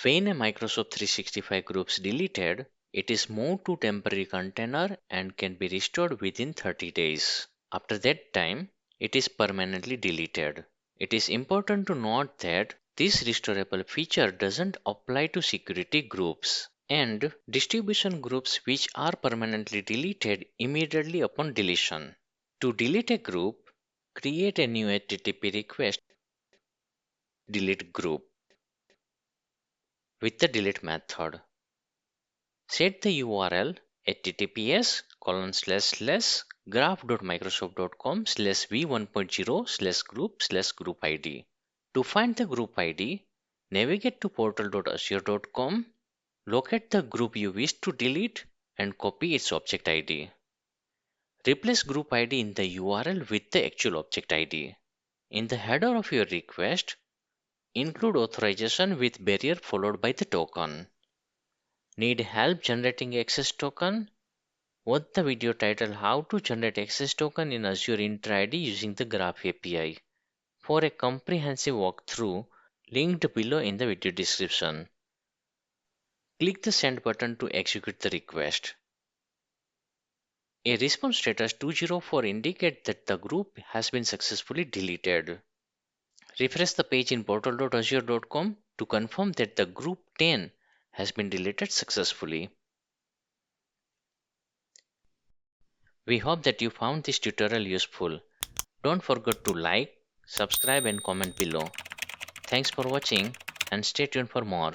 When a Microsoft 365 group is deleted, it is moved to temporary container and can be restored within 30 days. After that time, it is permanently deleted. It is important to note that this restorable feature doesn't apply to security groups and distribution groups which are permanently deleted immediately upon deletion. To delete a group, create a new HTTP request delete group with the delete method. Set the URL https://graph.microsoft.com/v1.0/group/group id. To find the group ID, navigate to portal.azure.com, locate the group you wish to delete, and copy its object ID. Replace group ID in the URL with the actual object ID. In the header of your request, include authorization with barrier followed by the token. Need help generating access token? Watch the video titled How to Generate Access Token in Azure Entra ID using the Graph API for a comprehensive walkthrough linked below in the video description. Click the send button to execute the request. A response status 204 indicates that the group has been successfully deleted. Refresh the page in portal.azure.com to confirm that the group 10 has been deleted successfully. We hope that you found this tutorial useful. Don't forget to like, subscribe and comment below. Thanks for watching and stay tuned for more.